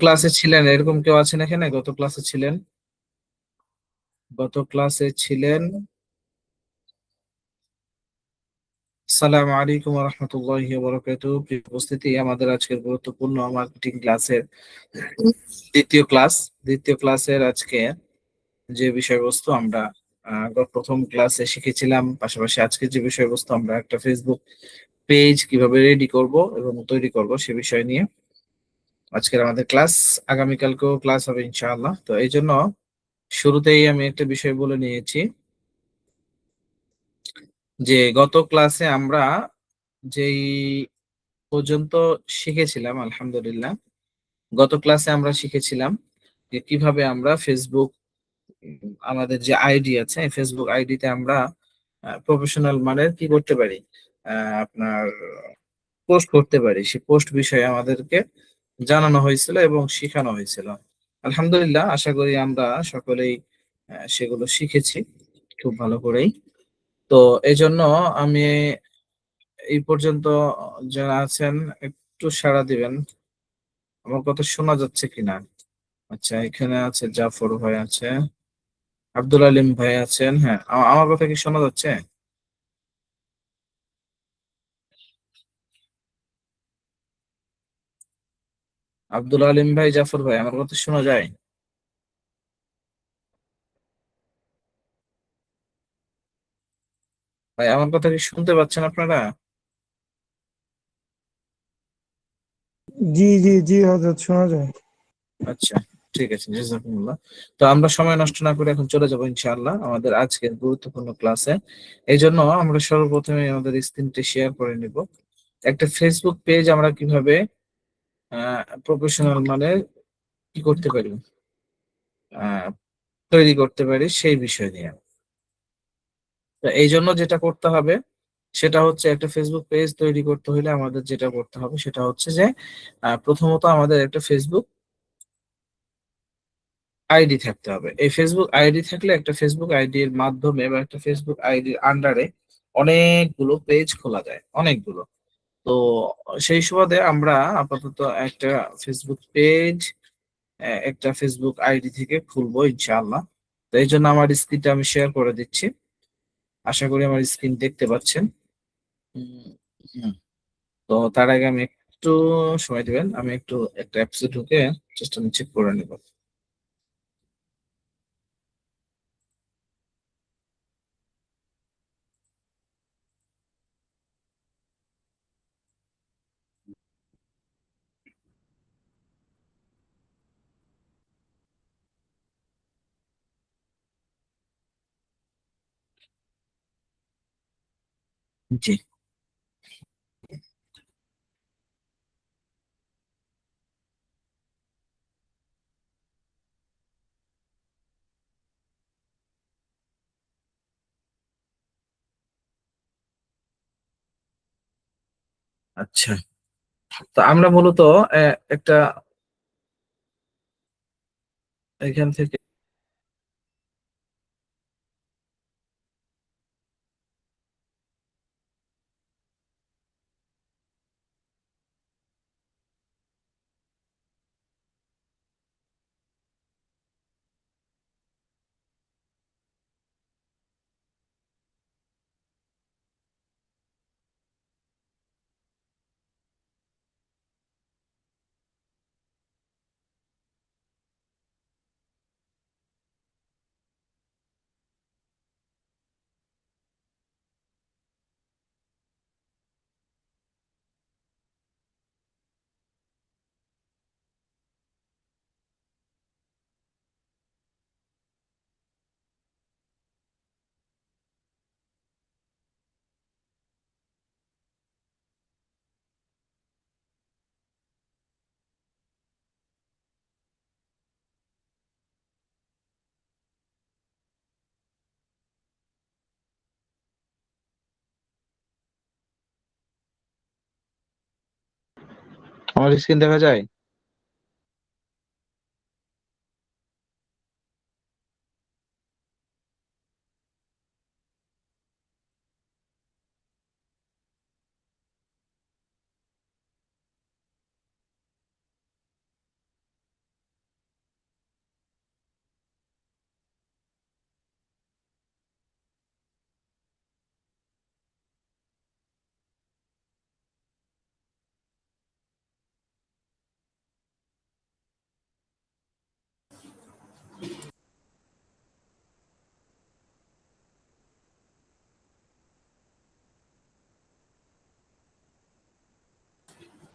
ক্লাসে ছিলেন এরকম কেউ আছেন এখানে? গত ক্লাসে ছিলেন? গত ক্লাসে ছিলেন? আসসালামু আলাইকুম ওয়া রাহমাতুল্লাহি ওয়া বারাকাতুহু। প্রিয় উপস্থিতি, আমাদের আজকের গুরুত্বপূর্ণ মার্কেটিং ক্লাসের দ্বিতীয় ক্লাস। দ্বিতীয় ক্লাসের আজকে যে বিষয়বস্তু আমরা প্রথম ক্লাসে শিখেছিলাম, পাশাপাশি আজকে যে বিষয়বস্তু আমরা একটা ফেসবুক পেজ কিভাবে রেডি করব এবং তৈরি করব সে বিষয় নিয়ে আজকের আমাদের ক্লাস। আগামীকালকেও ক্লাস হবে ইনশাআল্লাহ। তো এই জন্য শুরুতেই আমি একটা বিষয় বলে নিয়েছি যে গত ক্লাসে আমরা যেই পর্যন্ত শিখেছিলাম, আলহামদুলিল্লাহ গত ক্লাসে আমরা শিখেছিলাম যে কিভাবে আমরা ফেসবুক, আমাদের যে আইডি আছে ফেসবুক আইডিতে আমরা প্রফেশনাল মানের কি করতে পারি, আপনার পোস্ট করতে পারি। সেই পোস্ট বিষয়ে আমাদেরকে জানানো হয়েছিল এবং শেখানো হয়েছিল। আলহামদুলিল্লাহ, আশা করি আমরা সকলেই সেগুলো শিখেছি খুব ভালো করেই। তো এই জন্য আমি এই পর্যন্ত যারা আছেন একটু সাড়া দিবেন, আমার কথা শোনা যাচ্ছে কিনা। আচ্ছা, এখানে আছে জাফর ভাই আছে, আব্দুল আলিম ভাই আছেন। হ্যাঁ, আমার কথা কি শোনা যাচ্ছে? আব্দুল আলিম ভাই, জাফর ভাই, আমার কথা শোনা যায়? ভাই, আমার কথা কি শুনতে পাচ্ছেন আপনারা? জি জি জি হজরত শোনা যায়। আচ্ছা, ঠিক আছে, জাযাকুমুল্লাহ। তো আমরা সময় নষ্ট না করে এখন চলে যাব ইনশাআল্লাহ আমাদের আজকের গুরুত্বপূর্ণ ক্লাসে। এই জন্য আমরা সর্বপ্রথমে আমাদের স্ক্রিনটি শেয়ার করে নিব। একটা ফেসবুক পেজ আমরা কিভাবে প্রফেশনাল মানে কি করতে পারি, আহ, তৈরি করতে পারি সেই বিষয় নিয়ে। তো এই জন্য যেটা করতে হবে সেটা হচ্ছে, একটা ফেসবুক পেজ তৈরি করতে হলে আমাদের যেটা করতে হবে সেটা হচ্ছে যে প্রথমত আমাদের একটা ফেসবুক আইডি থাকতে হবে। এই ফেসবুক আইডি থাকলে একটা ফেসবুক আইডির মাধ্যমে বা একটা ফেসবুক আইডির আন্ডারে অনেকগুলো পেজ খোলা যায়, অনেকগুলো। তো সেই সুবাদে আমরা আপাতত একটা ফেসবুক পেজ একটা ফেসবুক আইডি থেকে খুলবো ইনশাআল্লাহ। তো এই জন্য আমার স্ক্রিনটা আমি শেয়ার করে দিচ্ছি। আশা করি আমার স্ক্রিন দেখতে পাচ্ছেন। উম, হুম। তো তার আগে আমি একটু সময় দিবেন, আমি একটু একটা অ্যাপসে ঢুকে চেষ্টা চেক করে নেব। জি। আচ্ছা, তো আমরা মূলত একটা এখান থেকে আমার স্ক্রিন দেখা যায়?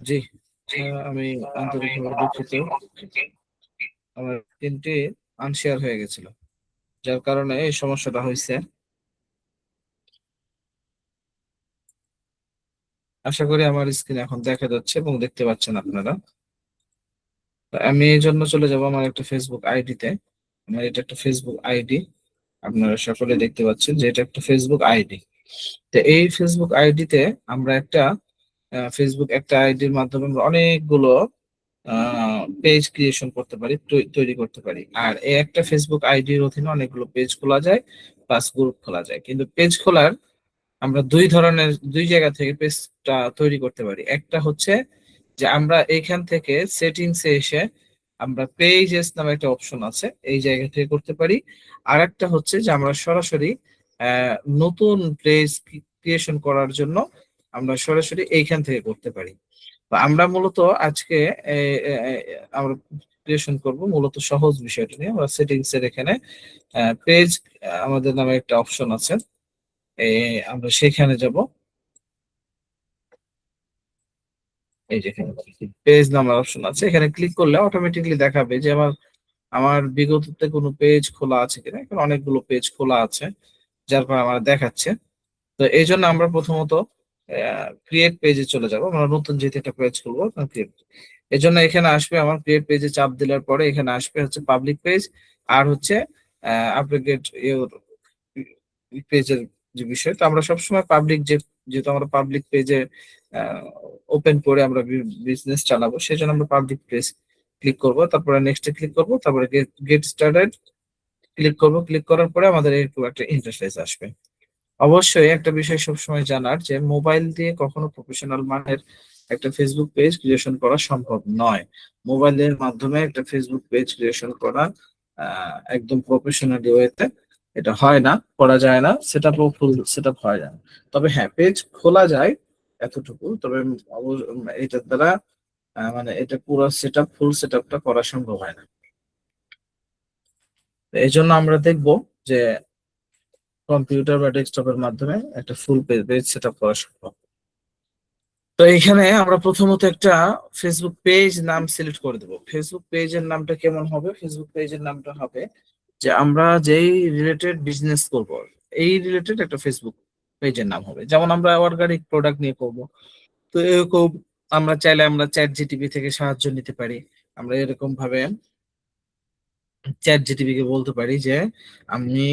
জি, আমি আন্তরিকভাবে দুঃখিত। আমার তিনটি আনশেয়ার হয়ে গেছিল, যার কারণে এই সমস্যাটা হয়েছে। আশা করি আমার স্ক্রিন এখন দেখা যাচ্ছে এবং দেখতে পাচ্ছেন আপনারা। তো আমি এই জন্য চলে যাব আমার একটা ফেসবুক আইডিতে। আমার এটা একটা ফেসবুক আইডি, আপনারা সকলে দেখতে পাচ্ছেন যে এটা একটা ফেসবুক আইডি। তো এই ফেসবুক আইডিতে আমরা একটা ফেসবুক একটা আইডির মাধ্যমে আমরা অনেকগুলো পেজ ক্রিয়েশন করতে পারি, তৈরি করতে পারি। আর এই একটা ফেসবুক আইডির অধীনে অনেকগুলো পেজ খোলা যায়, প্লাস গ্রুপ খোলা যায়। কিন্তু পেজ খোলার আমরা দুই জায়গা থেকে পেজটা তৈরি করতে পারি। একটা হচ্ছে যে আমরা এইখান থেকে সেটিংসে এসে আমরা পেজেস নামে একটা অপশন আছে, এই জায়গা থেকে করতে পারি। আর একটা হচ্ছে যে আমরা সরাসরি আহ, নতুন পেজ ক্রিয়েশন করার জন্য আমরা সরাসরি এইখান থেকে করতে পারি। তো আমরা মূলত আজকে এ, এ, এ, আমরা ক্রিয়েশন করব মূলত সহজ বিষয়টা নিয়ে। আমরা সেটিংস এর এখানে পেজ আমাদের নামে একটা অপশন আছে, আমরা সেখানে যাব। এই যে পেজ নামার অপশন আছে, এখানে ক্লিক করলে অটোমেটিকলি দেখাবে যে আমার আমার বিগততে কোনো পেজ খোলা আছে কিনা। এখানে অনেকগুলো পেজ খোলা আছে, যার পর আমার দেখাচ্ছে। তো এই জন্য আমরা প্রথমত ক্রিয়েট পেজে চলে যাব। আমরা নতুন যেহেতু একটা পেজ খুলবো, ক্রিয়েট, এই জন্য এখানে আসবে আমার ক্রিয়েট পেজে চাপ দেওয়ার পরে এখানে আসবে হচ্ছে পাবলিক পেজ, আর হচ্ছে আপডেট পেজের যে বিষয়। তো আমরা সবসময় পাবলিক, যেহেতু আমরা পাবলিক পেজে ওপেন করে আমরা বিজনেস চালাবো, সেই জন্য আমরা পাবলিক পেজ ক্লিক করব, তারপরে নেক্সটে ক্লিক করব, তারপরে গেট স্টার্টেড ক্লিক করব। ক্লিক করার পরে আমাদের এরকম একটা ইন্টারফেস আসবে। অবশ্যই একটা বিষয় সবসময় জানার যে মোবাইল দিয়ে কখনো প্রফেশনাল মানের একটা ফেসবুক পেজ ক্রিয়েশন করা সম্ভব নয়। মোবাইলের মাধ্যমে একটা ফেসবুক পেজ ক্রিয়েশন করা একদম প্রফেশনালি ওয়েতে এটা হয় না, করা যায় না, ফুল সেট আপ হয় না। তবে হ্যাঁ, পেজ খোলা যায় এতটুকু। তবে এটার দ্বারা মানে এটা পুরো ফুল সেট আপটা করা সম্ভব হয় না। তো এই জন্য আমরা দেখব যে কম্পিউটার বা ডেস্কটপের মাধ্যমে একটা ফুল পেজ সেট আপ করা সম্ভব। তো এখানে আমরা প্রথমত একটা ফেসবুক পেজ নাম সিলেক্ট করে দেবো। ফেসবুক পেজের নামটা কেমন হবে? ফেসবুক পেজের নামটা হবে যে আমরা যেই রিলেটেড বিজনেস করব, এই রিলেটেড একটা ফেসবুক পেজের নাম হবে। যেমন আমরা অর্গানিক প্রোডাক্ট নিয়ে করব, তো এরকম আমরা চাইলে আমরা চ্যাট জিটিপি থেকে সাহায্য নিতে পারি। আমরা এরকম ভাবে চ্যাট জিটিপি কে বলতে পারি যে আমি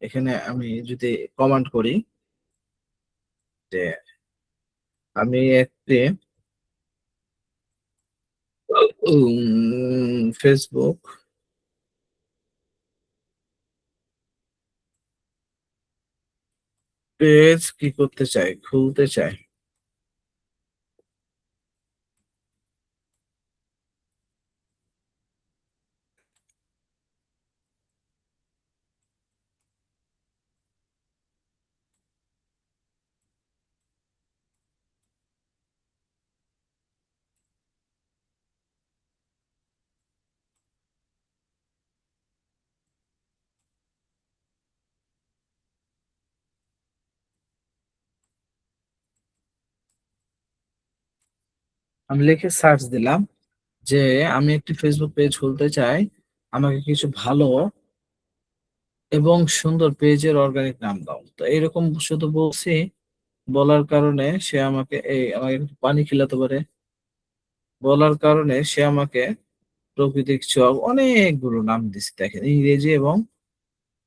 এখানে আমি যদি কমান্ড করি যে আমি একটি ফেসবুক পেজ কি করতে চাই, খুলতে চাই। আমি লিখে সার্চ দিলাম যে আমি একটি ফেসবুক পেজ খুলতে চাই, আমাকে কিছু ভালো এবং সুন্দর পেজের অর্গানিক নাম দাও। তো এরকম শুধু বলছি, বলার কারণে সে আমাকে আমাকে একটু পানি খিলাতে পারে, বলার কারণে সে আমাকে প্রাকৃতিক চক অনেকগুলো নাম দিচ্ছে, দেখেন ইংরেজি এবং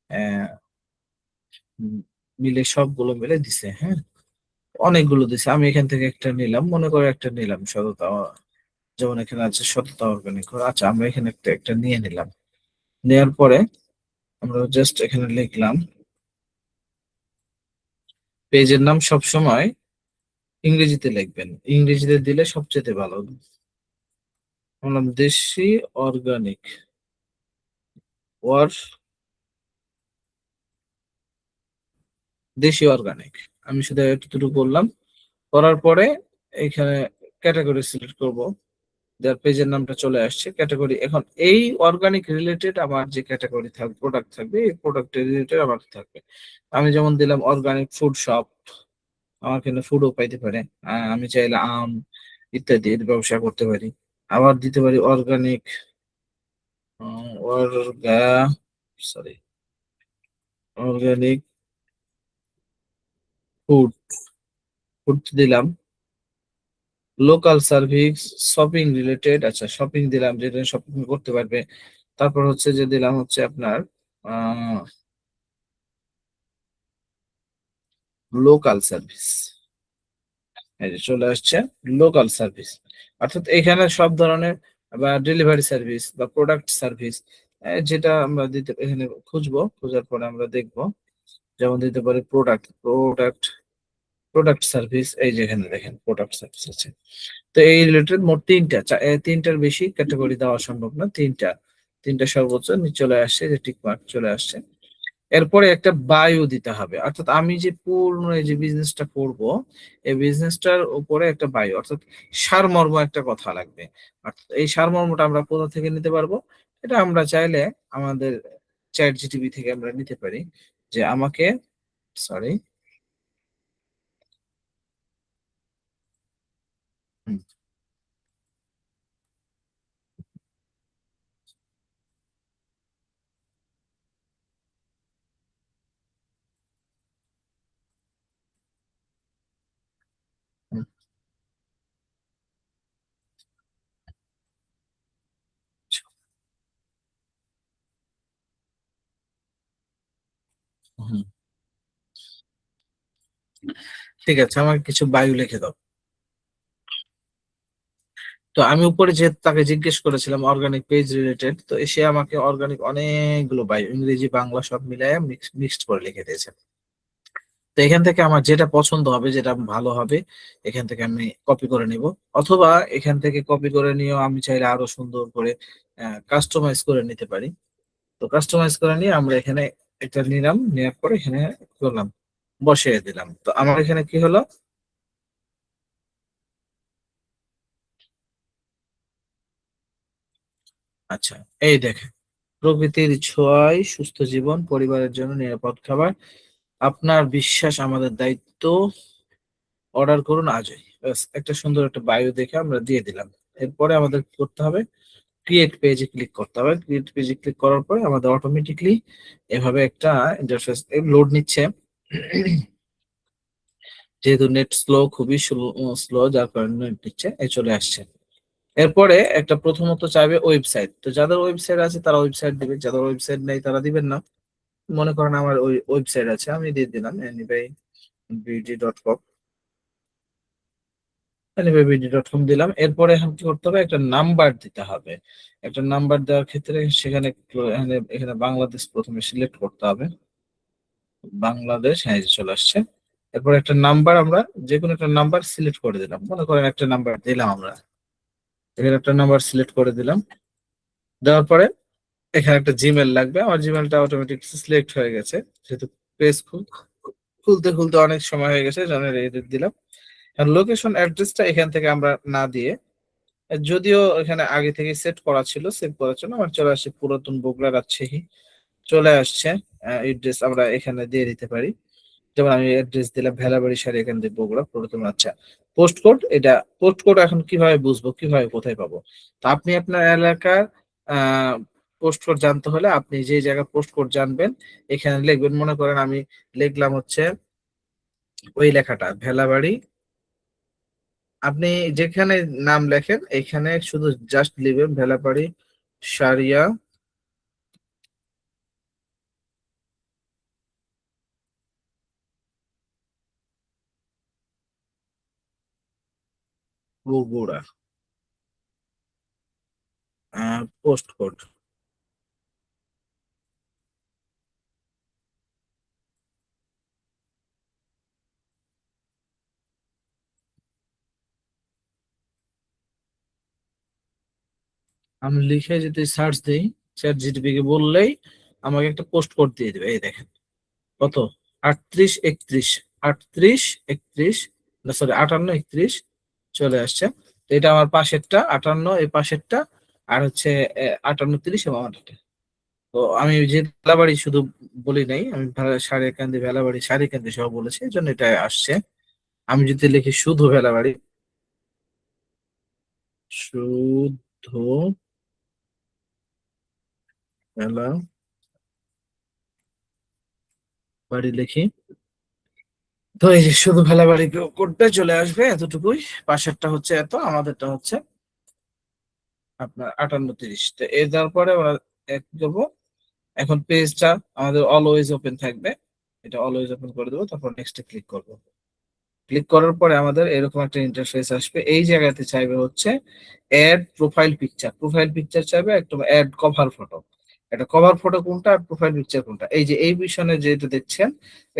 আহ, উম, মিলে সবগুলো মিলে দিছে। হ্যাঁ, অনেকগুলো দিছে। আমি এখান থেকে একটা নিলাম, মনে করে একটা নিলাম সততা, যেমন এখানে আছে সততা অর্গানিক। আচ্ছা, আমরা এখানে একটা একটা নিয়ে নিলাম। নেয়ার পরে আমরা জাস্ট এখানে লিখলাম, পেজের নাম সব সময় ইংরেজিতে লিখবেন, ইংরেজিতে দিলে সবচেয়ে ভালো। বললাম দেশি অর্গানিক, ওর দেশি অর্গানিক। আমি শুধু এতটুকু বললাম। করার পরে এখানে ক্যাটাগরি সিলেক্ট করব, যার পেজের নামটা চলে আসছে ক্যাটাগরি। এখন এই অর্গানিক রিলেটেড আমার যে ক্যাটাগরি থাকবে, প্রোডাক্ট থাকবে, এই প্রোডাক্ট রিলেটেড আমার থাকবে। আমি যেমন দিলাম অর্গানিক ফুড শপ, আমার এখানে ফুডও পাইতে পারে। আমি চাইলে আম ইত্যাদি এর ব্যবসা করতে পারি। আবার দিতে পারি অর্গানিক, অর্গা সরি অর্গানিক ফুড, ফুড দিলাম। লোকাল সার্ভিস, শপিং রিলেটেড, আচ্ছা শপিং দিলাম, যেটা শপিং করতে পারবে। তারপর হচ্ছে যে দিলাম হচ্ছে আপনার লোকাল সার্ভিস, এই যে চলে আসছে লোকাল সার্ভিস। অর্থাৎ এখানে সব ধরনের বা ডেলিভারি সার্ভিস বা প্রোডাক্ট সার্ভিস যেটা আমরা দিতে এখানে খুঁজবো, খোঁজার পরে আমরা দেখবো। যেমন দিতে পারি প্রোডাক্ট সার্ভিস, এই যে এখানে দেখেন প্রোডাক্ট সার্ভিস আছে। তো এই রিলেটেড মোট তিনটা, তিনটার বেশি ক্যাটাগরি দেওয়া সম্ভব না, তিনটা, তিনটা সর্বোচ্চ নিচে চলে আসছে, যে টিক মার্ক চলে আসছে। এরপরে একটা বায়ো দিতে হবে, অর্থাৎ আমি যে পূর্ণ এই যে বিজনেসটা করব, এই বিজনেসটার উপরে একটা বায়ো, অর্থাৎ সারমর্ম একটা কথা লাগবে। অর্থাৎ এই সারমর্মটা আমরা কোথা থেকে নিতে পারবো? এটা আমরা চাইলে আমাদের চ্যাট জিটিপি থেকে আমরা নিতে পারি, যে আমাকে, সরি, ঠিক আছে, আমাকে কিছু বায়ো লিখে দাও। তো আমি উপরে যে তাকে জিজ্ঞেস করেছিলাম অর্গানিক পেজ রিলেটেড, তো সে আমাকে অর্গানিক অনেকগুলো বায়ো, ইংরেজি বাংলা সব মিলায় মিক্সড করে লিখে দিয়েছে। তো এখান থেকে আমার যেটা পছন্দ হবে, যেটা ভালো হবে, এখান থেকে আমি কপি করে নিব। অথবা এখান থেকে কপি করে নিয়েও আমি চাইলে আরো সুন্দর করে কাস্টমাইজ করে নিতে পারি। তো কাস্টমাইজ করে নিয়ে আমরা এখানে এটা নিলাম, নেওয়ার পরে এখানে করলাম, বসিয়ে দিলাম। তো আমার এখানে কি হলো? আচ্ছা, এই দেখেন, প্রকৃতির ছোঁয়ায় সুস্থ জীবন, পরিবারের জন্য নিরাপদ খাবার, আপনার বিশ্বাস আমাদের দায়িত্ব, অর্ডার করুন আজই। ব্যাস, একটা সুন্দর একটা বায়ো দেখে আমরা দিয়ে দিলাম। এরপরে আমাদের কি করতে হবে? ক্রিয়েট পেজে ক্লিক করতে হবে। ক্রিয়েট পেজে ক্লিক করার পরে আমাদের অটোমেটিকলি এভাবে একটা ইন্টারফেস লোড নিচ্ছে। যেহেতু নেট স্লো, খুবই স্লো, যার কারণে নেট নিচ্ছে, এই চলে আসছে। এরপরে একটা প্রথমত চাইবে ওয়েবসাইট। তো যাদের ওয়েবসাইট আছে তারা ওয়েবসাইট দিবে, যাদের ওয়েবসাইট নেই তারা দিবেন না। মনে করেন আমার ওই ওয়েবসাইট আছে, আমি দিয়ে দিলাম anybayBD.com, anybayBD.com দিলাম। এরপরে এখন কি করতে হবে? একটা নাম্বার দিতে হবে। একটা নাম্বার দেওয়ার ক্ষেত্রে সেখানে এখানে বাংলাদেশ প্রথমে সিলেক্ট করতে হবে। বাংলাদেশ, হ্যাঁ, এই যে চলে আসছে। এরপর একটা নাম্বার, আমরা যে কোনো একটা নাম্বার সিলেক্ট করে দিলাম, মনে করেন একটা নাম্বার দিলাম আমরা, এখানে একটা নাম্বার সিলেক্ট করে দিলাম। দেওয়ার পরে এখানে একটা জিমেল লাগবে, আমার জিমেলটা অটোমেটিক সিলেক্ট হয়ে গেছে, যেহেতু পেজ খুলতে খুলতে অনেক সময় হয়ে গেছে, জন্য এডিট দিলাম। আর লোকেশন অ্যাড্রেসটা এখান থেকে আমরা না দিয়ে, যদিও এখানে আগে থেকে সেট করা ছিল, সেভ করার জন্য আমার চলে আসছে পুরাতন বগুড়া রাজশাহী চলে আসছে। অ্যাড্রেস আমরা এখানে দিয়ে দিতে পারি। যেমন আমি অ্যাড্রেস দিলাম ভেলাবাড়ি সারি, এখান থেকে বগুড়া পুরাতন। আচ্ছা, পোস্ট কোড, এটা পোস্ট কোড এখন কিভাবে বুঝবো, কিভাবে কোথায় পাবো? তো আপনি আপনার এলাকার পোস্ট কোড জানতে হলে আপনি যে জায়গায় পোস্ট কোড জানবেন এখানে লিখবেন। মনে করেন আমি লিখলাম হচ্ছে ওই লেখাটা ভেলাবাড়ি, আপনি যেখানে নাম লেখেন এখানে শুধু জাস্ট লিখবেন ভেলাবাড়ি সারিয়া বগুড়া, পোস্ট কোড। আমি লিখে যদি সার্চ দিই, চ্যাট জিটিপি কে বললেই আমাকে একটা পোস্ট কোড দিয়ে দেবে। এই দেখেন কত, 38 31, 38 31, না সরি 58 31 চলে আসছে। তো এটা আমার পাশেরটা 58, এই পাশেরটা, আর হচ্ছে 58 30 এবং আমারটা। তো আমি যে ভেলাবাড়ি শুধু বলি নাই, আমি সারিয়াকান্দি ভেলাবাড়ি সারিয়াকান্দি সহ বলেছি, এই জন্য এটা আসছে। আমি যদি লিখি শুধু ভেলাবাড়ি, শুদ্ধ মেলা বাড়ি লিখি। তো এই যে শুধু ভেলা বাড়ি কোডটা চলে আসবে এতটুকুই। পাশেরটা হচ্ছে এত, আমাদেরটা হচ্ছে আপনার 58-30। তো এর দেওয়ার পরে আমরা এক দেবো। এখন পেজটা আমাদের অলওয়েজ ওপেন থাকবে, এটা অলওয়েজ ওপেন করে দেবো, তারপর নেক্সটে ক্লিক করবো। ক্লিক করার পরে আমাদের এরকম একটা ইন্টারফেস আসবে। এই জায়গাতে চাইবে হচ্ছে add profile picture, profile picture চাইবে, একদম অ্যাড কভার ফটো। এটা কভার ফটো কোনটা আর প্রোফাইল পিকচার কোনটা? এই যে এই পিছনে যেটা দেখছেন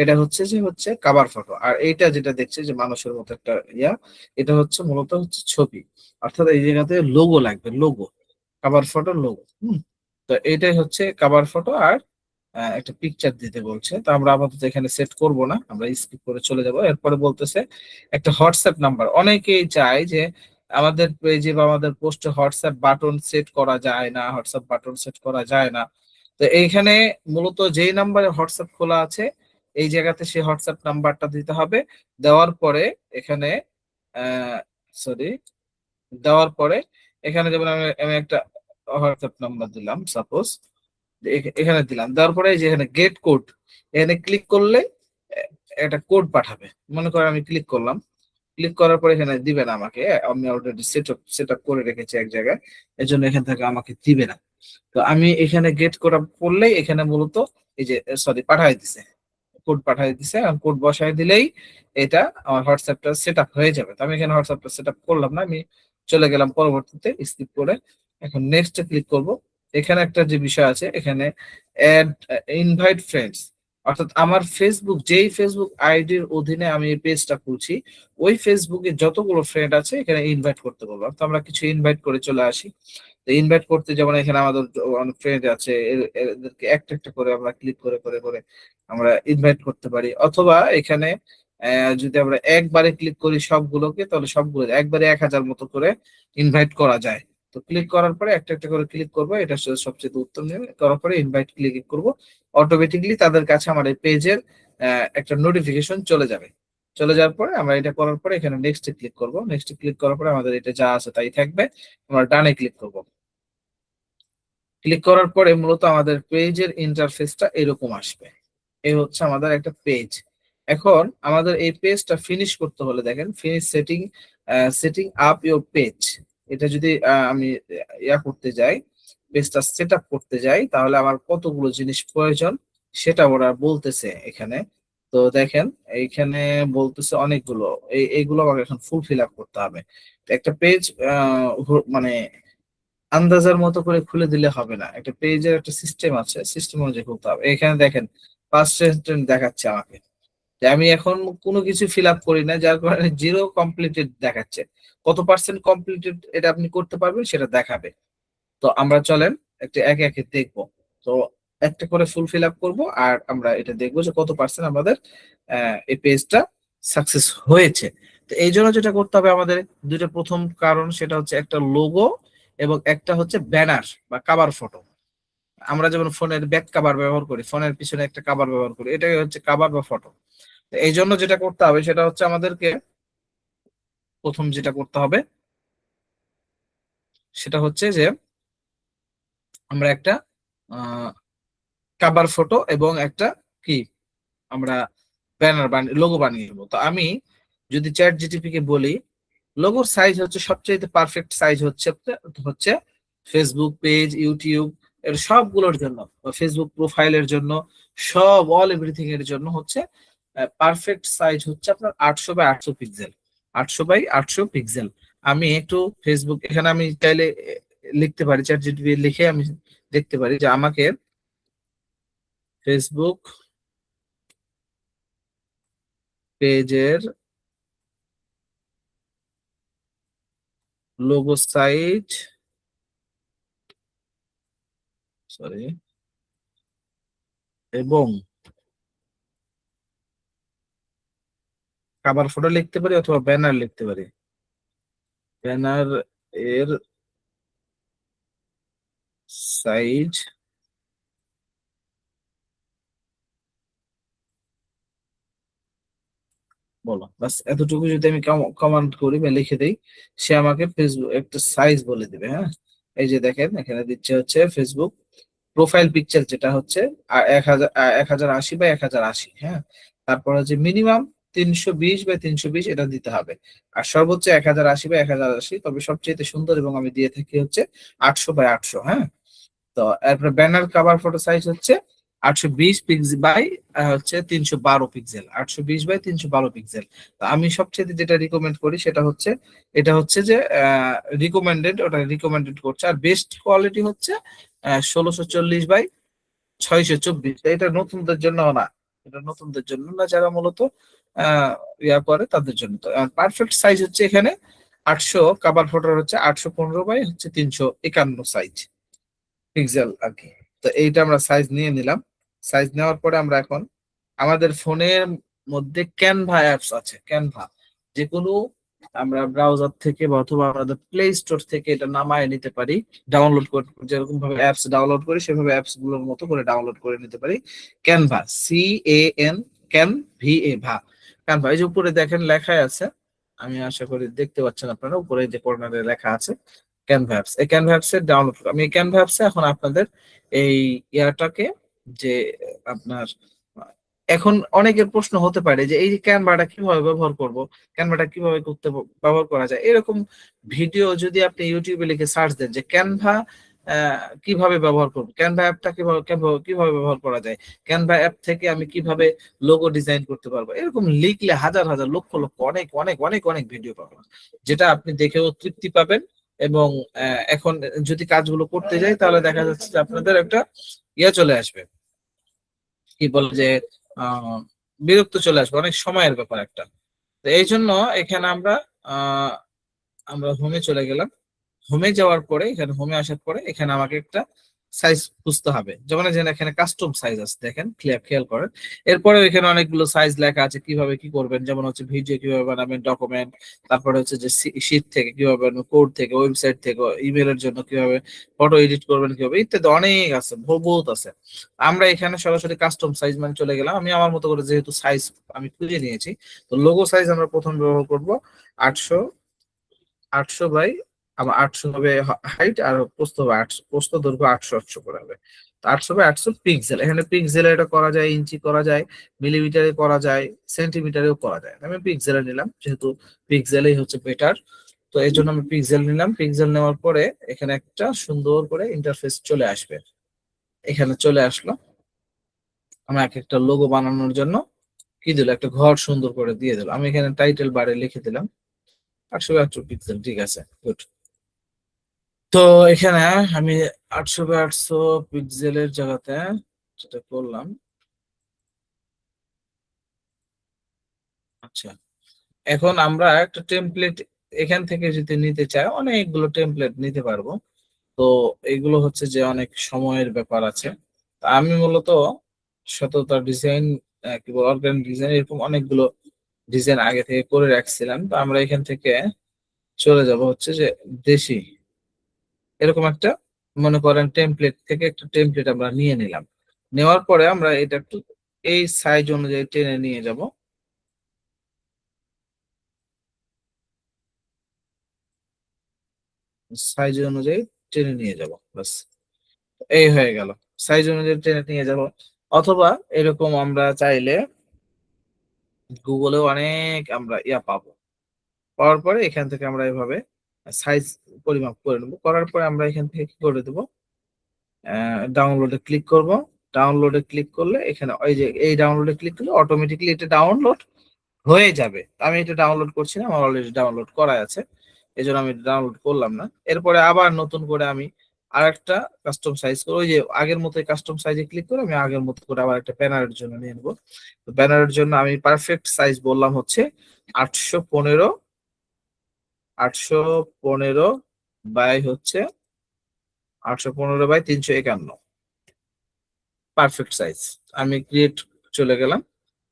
এটা হচ্ছে কভার ফটো, আর এইটা যেটা দেখছে যে মানুষের মতো একটা ইয়া, এটা হচ্ছে মূলত হচ্ছে ছবি। অর্থাৎ এই জায়গাতে লোগো লাগবে, লোগো, কভার ফটো লোগো। তো এটাই হচ্ছে কভার ফটো আর একটা পিকচার দিতে বলছে। তো আমরা আপাতত এখানে সেট করব না, আমরা স্কিপ করে চলে যাব। এরপরে বলতেছে একটা হোয়াটসঅ্যাপ নাম্বার। অনেকেই চায় যে আমাদের পেজে বা আমাদের পোস্টে হোয়াটসঅ্যাপ বাটন সেট করা যায় না, হোয়াটসঅ্যাপ বাটন সেট করা যায় না। তো এইখানে মূলত যেই নাম্বারে হোয়াটসঅ্যাপ খোলা আছে এই জায়গাতে সেই হোয়াটসঅ্যাপ নাম্বারটা দিতে হবে। দেওয়ার পরে এখানে সরি, দেওয়ার পরে এখানে যেমন আমি আমি একটা হোয়াটসঅ্যাপ নাম্বার দিলাম সাপোজ, এখানে দিলাম। দেওয়ার পরে এই যে এখানে গেট কোড, এখানে ক্লিক করলে একটা কোড পাঠাবে। মনে করেন আমি ক্লিক করলাম, ক্লিক করার পরে এখানে দিবে না আমাকে, আমি অলরেডি সেট আপ করে রেখেছি এক জায়গায়, এর জন্য এখান থেকে আমাকে দিবে না। তো আমি এখানে গেট করা করলেই এখানে মূলত এই যে সরি পাঠাই দিছে, কোড পাঠিয়ে দিছে, আর কোড বসাই দিলেই এটা আমার হোয়াটসঅ্যাপটা সেট আপ হয়ে যাবে। তো আমি এখানে হোয়াটসঅ্যাপটা সেট আপ করলাম না, আমি চলে গেলাম পরবর্তীতে স্কিপ করে। এখন নেক্সট ক্লিক করব। এখানে একটা যে বিষয় আছে, এখানে অ্যাড ইনভাইট ফ্রেন্ডস, অর্থাৎ আমার ফেসবুক, যেই ফেসবুক আইডির অধীনে আমি এই পেজটা খুলছি ওই ফেসবুকে যতগুলো ফ্রেন্ড আছে এখানে ইনভাইট করতে বলবো। তো আমরা কিছু ইনভাইট করে চলে আসি। তো ইনভাইট করতে যেমন এখানে আমাদের অনেক ফ্রেন্ড আছে, এদেরকে একটা একটা করে আমরা ক্লিক করে করে করে আমরা ইনভাইট করতে পারি। অথবা এখানে যদি আমরা একবারে ক্লিক করি সবগুলোকে, তাহলে সবগুলো একবারে 1000 মতো করে ইনভাইট করা যায়। তো ক্লিক করার পরে একটা একটা করে ক্লিক করবো, এটা সবচেয়ে উত্তম নিয়ম। করার পরে ইনভাইট ক্লিক করব, অটোমেটিকলি তাদের কাছে আমার এই পেজের একটা নোটিফিকেশন চলে যাবে। চলে যাওয়ার পরে আমরা এটা করার পরে এখানে নেক্সট ক্লিক করব। নেক্সট ক্লিক করার পরে আমাদের এটা যা আছে তাই থাকবে। আমরা ডানে ক্লিক করব। ক্লিক করার পরে মূলত আমাদের পেজের ইন্টারফেসটা এরকম আসবে। এই হচ্ছে আমাদের একটা পেজ। এখন আমাদের এই পেজটা ফিনিশ করতে হলে দেখেন, finish setting, setting up your page, এটা যদি আমি ইয়া করতে যাই, পেজটা সেট আপ করতে যাই, তাহলে আমার কতগুলো জিনিস প্রয়োজন সেটা ওরা বলতেছে এখানে। তো দেখেন এইখানে বলতেছে অনেকগুলো, এইগুলো আমাকে এখন ফুলফিল আপ করতে হবে। তো একটা পেজ মানে আন্দাজের মতো করে খুলে দিলে হবে না, একটা পেজের একটা সিস্টেম আছে, সিস্টেম অনুযায়ী করতে হবে। এখানে দেখেন ফার্স্ট সেন্টেন্স দেখাচ্ছে আমাকে যে আমি এখন কোনো কিছু ফিল আপ করি না, যার কারণে জিরো কমপ্লিটেড দেখাচ্ছে। কত পার্সেন্ট কমপ্লিটেড এটা আপনি করতে পারবেন সেটা দেখাবে। তো আমরা চলেন একটা একে একে দেখবো। তো একটা করে ফুল ফিল আপ করবো আর আমরা এটা দেখবো যে কত পার্সেন্ট আমাদের এই পেজটা সাকসেস হয়েছে। তো এই জন্য যেটা করতে হবে আমাদের, দুইটা প্রথম কারণ সেটা হচ্ছে একটা লোগো এবং একটা হচ্ছে ব্যানার বা কাভার ফটো। আমরা যেমন ফোনের ব্যাক কাভার ব্যবহার করি, ফোনের পিছনে একটা কাভার ব্যবহার করি, এটাই হচ্ছে কাভার বা ফটো। এই জন্য যেটা করতে হবে সেটা হচ্ছে আমাদেরকে প্রথম যেটা করতে হবে সেটা হচ্ছে যে আমরা একটা কাভার ফটো এবং একটা কি আমরা ব্যানার বানিয়ে লোগো বানিয়ে নেবো। তো আমি যদি চ্যাট জিটিপি কে বলি লোগোর সাইজ হচ্ছে সবচেয়ে পারফেক্ট সাইজ হচ্ছে হচ্ছে ফেসবুক পেজ, ইউটিউব এর সবগুলোর জন্য, ফেসবুক প্রোফাইলের জন্য, সব অল এভরিথিং এর জন্য হচ্ছে পারফেক্ট সাইজ হচ্ছে আপনার 800 বাই 800 পিক্সেল। 800 by 800 pixel. আমি একটু ফেসবুক এখানে আমি চাইলে লিখতে পারি, চ্যাট জিটিপি লিখে আমি দেখতে পারি যে আমাকে ফেসবুক পেজের লোগো সাইজ, সরি, এবং কাভার ফটো লিখতে পারি অথবা ব্যানার লিখতে পারি। ব্যানার এর সাইজ বলো, বাস এতটুকু যদি আমি কমান্ড করি বা লিখে দেই, সে আমাকে ফেসবুক একটা সাইজ বলে দিবে। হ্যাঁ, এই যে দেখেন এখানে দিচ্ছে হচ্ছে ফেসবুক প্রোফাইল পিকচার, যেটা হচ্ছে 1080 বাই 1080। হ্যাঁ, তারপর হচ্ছে মিনিমাম 320 বাই 320 এটা দিতে হবে, আর সর্বোচ্চ 1080 বাই 1080। তবে সবচেয়ে সুন্দর এবং আমি দিয়ে থাকি হচ্ছে 800 বাই 800। হ্যাঁ, তো এরপরে ব্যানার কভার ফটো সাইজ হচ্ছে 820 বাই হচ্ছে 312 পিক্সেল, 820 বাই 312 পিক্সেল। তো আমি সবচেয়ে যেটা রিকমেন্ড করি সেটা হচ্ছে, এটা হচ্ছে যে রিকমেন্ডেড, ওটা রিকমেন্ডেড করছে। আর বেস্ট কোয়ালিটি হচ্ছে 1640 বাই 624। এটা নতুনদের জন্য না, এটা নতুনদের জন্য না, যারা মূলত আহ ইয়া করে তাদের জন্য। তো পারফেক্ট সাইজ হচ্ছে এখানে 800, কাভার ফটোর হচ্ছে 815 বাই 351 সাইজ পিক্সেল আর কি। তো এইটা আমরা সাইজ নিয়ে নিলাম। সাইজ নেওয়ার পরে আমরা এখন আমাদের ফোনের মধ্যে ক্যানভা অ্যাপস আছে, ক্যানভা যে কোনো আমরা ব্রাউজার থেকে বা অথবা আমাদের প্লে স্টোর থেকে এটা নামায় নিতে পারি, ডাউনলোড করে, যেরকম ভাবে অ্যাপস ডাউনলোড করি সেভাবে অ্যাপস গুলোর মতো করে ডাউনলোড করে নিতে পারি। ক্যানভা, CAN, ক্যান VA, ভা, ক্যানভা। এই যে উপরে দেখেন লেখা আছে, আমি আশা করি দেখতে পাচ্ছেন আপনারা, উপরে যে কর্নারে লেখা আছে ক্যানভা অ্যাপস। এই ক্যানভা অ্যাপস এর ডাউনলোড, আমি এই ক্যানভা অ্যাপসে এখন আপনাদের এই ইয়াটাকে, যে আপনার এখন অনেকের প্রশ্ন হতে পারে যে এই ক্যানভাটা কিভাবে ব্যবহার করব, ক্যানভাটা কিভাবে ব্যবহার করা যায়, এরকম ভিডিও যদি আপনি ইউটিউবে লিখে সার্চ দেন যে ক্যানভা কিভাবে ব্যবহার করব, ক্যানভা অ্যাপটা কিভাবে কিভাবে কিভাবে ব্যবহার করা যায়, ক্যানভা অ্যাপ থেকে আমি কিভাবে লোগো ডিজাইন করতে পারবো, এরকম লিখলে হাজার হাজার লক্ষ লক্ষ অনেক অনেক অনেক অনেক ভিডিও পাবেন, যেটা আপনি দেখেও তৃপ্তি পাবেন। এবং এখন যদি কাজগুলো করতে যাই তাহলে দেখা যাচ্ছে যে আপনাদের একটা ইয়ে চলে আসবে, কি বলে যে আহ বিরক্ত চলে আসবে, অনেক সময়ের ব্যাপার একটা। তো এই জন্য এখানে আহ আমরা হোমে চলে গেলাম। হোমে যাওয়ার পরে, এখানে হোমে আসার পরে এখানে আমাকে একটা সাইজ বুঝতে হবে, যেমন যেন এখানে কাস্টম সাইজ আছে, দেখেন খেয়াল করেন। এরপরে এখানে অনেকগুলো সাইজ লেখা আছে কিভাবে কি করবেন, যেমন হচ্ছে ভিডিও কিভাবে বানাবেন, ডকুমেন্ট, তারপরে হচ্ছে যে শীট থেকে কিভাবে বানাবেন, কোড থেকে, ওয়েবসাইট থেকে, ইমেলের জন্য কিভাবে ফটো এডিট করবেন, কিভাবে, ইত্যাদি অনেক আছে, বহুত আছে। আমরা এখানে সরাসরি কাস্টম সাইজ মানে চলে গেলাম। আমি আমার মতো করে যেহেতু সাইজ আমি খুঁজে নিয়েছি, তো লোগো সাইজ আমরা প্রথম ব্যবহার করব 800, 800 বাই, আমার 800 হবে হাইট, আর প্রস্থ হবে 800, প্রস্থ দৈর্ঘ্য 800 করে হবে। 800 বাই 800 পিক্সেল, এখানে পিক্সেলে এটা করা যায়, ইঞ্চি করা যায়, মিলিমিটারে করা যায়, সেন্টিমিটারেও করা যায়। আমি পিক্সেলে নিলাম যেহেতু পিক্সেলেই হচ্ছে বেটার, তো এই জন্য আমি পিক্সেল নিলাম। পিক্সেল নেওয়ার পরে এখানে একটা সুন্দর করে ইন্টারফেস চলে আসবে, এখানে চলে আসলো। আমরা এক একটা লোগো বানানোর জন্য কি দিল, একটা ঘর সুন্দর করে দিয়ে দিল। আমি এখানে টাইটেল বারে লিখে দিলাম 800 বাই 800 পিক্সেল, ঠিক আছে, গুড। তো এখানে আমি 800 বাই 800 পিক্সেলের জায়গাতে যেটা করলাম, আচ্ছা, এখন আমরা একটা টেমপ্লেট এখান থেকে যদি নিতে চাই, অনেকগুলো টেমপ্লেট নিতে পারবো। তো এগুলো হচ্ছে যে অনেক সময়ের ব্যাপার আছে। তা আমি মূলত শততার ডিজাইন, কি বল, অর্গানিক ডিজাইন, এরকম অনেকগুলো ডিজাইন আগে থেকে করে রাখছিলাম। তো আমরা এখান থেকে চলে যাব হচ্ছে যে দেশি, এরকম একটা, মনে করেন টেমপ্লেট থেকে একটা টেমপ্লেট আমরা নিয়ে নিলাম। নেওয়ার পরে আমরা এটা একটু এই সাইজ অনুযায়ী টেনে নিয়ে যাব, সাইজ অনুযায়ী টেনে নিয়ে যাব, বাস এই হয়ে গেল। সাইজ অনুযায়ী টেনে নিয়ে যাব, অথবা এরকম আমরা চাইলে গুগলেও অনেক আমরা ইয়া পাবো। পাওয়ার পরে এখান থেকে আমরা এভাবে সাইজ পরিমাপ করে নেবো। করার পরে আমরা এখান থেকে কি করে দেবো, ডাউনলোডে ক্লিক করব। ডাউনলোডে ক্লিক করলে এখানে ওই যে এই ডাউনলোডে ক্লিক করলে অটোমেটিকলি এটা ডাউনলোড হয়ে যাবে। আমি এটা ডাউনলোড করছি না, আমার অলরেডি ডাউনলোড করা আছে, এই জন্য আমি ডাউনলোড করলাম না। এরপরে আবার নতুন করে আমি আরেকটা কাস্টম সাইজ করে, ওই যে আগের মতো কাস্টম সাইজে ক্লিক করে আমি আগের মতো করে আবার একটা ব্যানারের জন্য নিয়ে নেবো। তো ব্যানারের জন্য আমি পারফেক্ট সাইজ বললাম হচ্ছে 815, 815 বাই হচ্ছে 815 বাই 351, পারফেক্ট সাইজ। আমি ক্রিয়েট চলে গেলাম।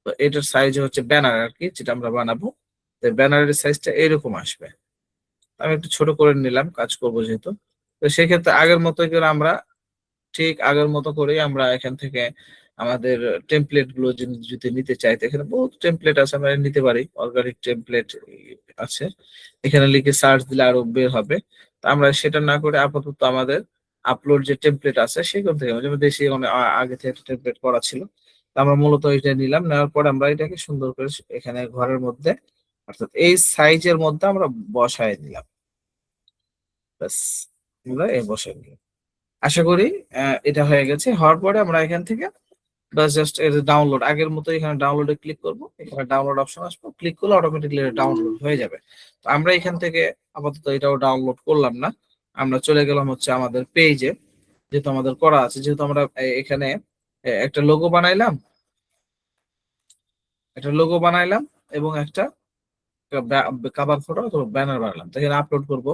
তো এটার সাইজ হচ্ছে ব্যানার আর কি, যেটা আমরা বানাবো। তো ব্যানারের সাইজটা এরকম আসবে। আমি একটু ছোট করে নিলাম, কাজ করব যেহেতু। তো সেক্ষেত্রে আগের মতো করে আমরা, ঠিক আগের মতো করেই আমরা এখান থেকে আমাদের টেমপ্লেট গুলো যদি নিতে চাই, তো এখানে বহুত টেমপ্লেট আছে, আমরা নিতে পারি। অর্গানিক টেমপ্লেট আছে, এখানে লিখে সার্চ দিলে আরো বের হবে। তো আমরা সেটা না করে আপাতত আমাদের আপলোড যে টেমপ্লেট আছে সেখান থেকে, যেমন দেশি আগে থেকে টেমপ্লেট করা ছিল, তো আমরা মূলত এটা নিলাম। নেওয়ার পর আমরা এটাকে সুন্দর করে এখানে ঘরের মধ্যে, অর্থাৎ এই সাইজের মধ্যে আমরা বসায় দিলাম। ব্যাস, আমরা বসায় দিলাম। আশা করি এটা হয়ে গেছে। হওয়ার পরে আমরা এখান থেকে বাস জাস্ট এর ডাউনলোড, আগের মতো এখানে ডাউনলোডে ক্লিক করব। এখানে ডাউনলোড অপশন আসবে, ক্লিক করলে অটোমেটিকলি ডাউনলোড হয়ে যাবে। তো আমরা এখান থেকে আপাতত এটাও ডাউনলোড করলাম না, আমরা চলে গেলাম হচ্ছে আমাদের পেজে। যেহেতু আমাদের করা আছে, যেহেতু আমরা এখানে একটা লোগো বানাইলাম, এবং একটা কাভার ফটো অথবা ব্যানার বানালাম, তো এখানে আপলোড করব।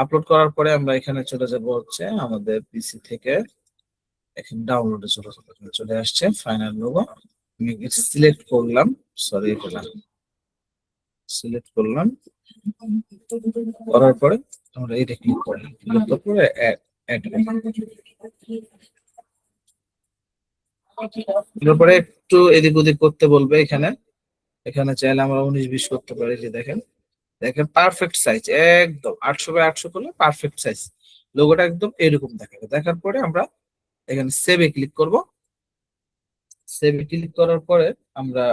আপলোড করার পরে আমরা এখানে চলে যাব হচ্ছে আমাদের পিসি থেকে, এখানে ডাউনলোডে চলে আসছে ফাইনাল লোগো। আমি সিলেক্ট করলাম, সরি এটা না, সিলেক্ট করলাম। করার পরে আমরা এটা ক্লিক করলাম, ক্লিক করার পরে অ্যাড, তারপরে একটু এদিক ওদিক করতে বলবে। এখানে এখানে চাইলে আমরা 19-20 করতে পারি। যে দেখেন, দেখেন পারফেক্ট সাইজ, একদম 800 বাই 800 করলে পারফেক্ট সাইজ। লোগোটা একদম এরকম দেখাবে। দেখার পরে আমরা এখানে সেভে ক্লিক করব। সেভে ক্লিক করার পরে আমরা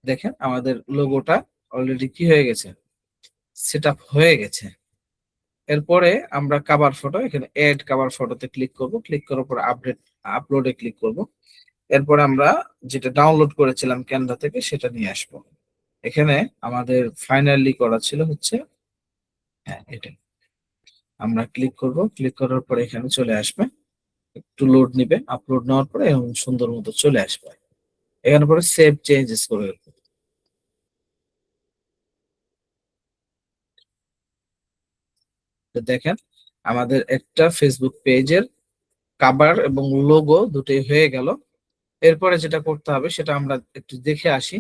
দেখেন আমাদের লোগোটা অলরেডি কি হয়ে গেছে, সেট আপ হয়ে গেছে। এরপরে আমরা কভার ফটো, এখানে এড কভার ফটোতে ক্লিক করব। ক্লিক করার পর আপলোডে ক্লিক করব। এরপরে আমরা যেটা ডাউনলোড করেছিলাম ক্যানভা থেকে সেটা নিয়ে আসব। এখানে আমাদের ফাইনালি করা ছিল হচ্ছে, হ্যাঁ এটা, আমরা ক্লিক করব। ক্লিক করার পরে এখানে চলে আসবে, একটু লোড নিবে। আপলোড নেওয়ার পরে এরকম সুন্দর মতো চলে আসবে। এখানে পরে সেভ চেঞ্জেস করে ফেলবো। তো দেখেন আমাদের একটা ফেসবুক পেজের কভার এবং লোগো দুটোই হয়ে গেল। এরপরে যেটা করতে হবে সেটা আমরা একটু দেখে আসি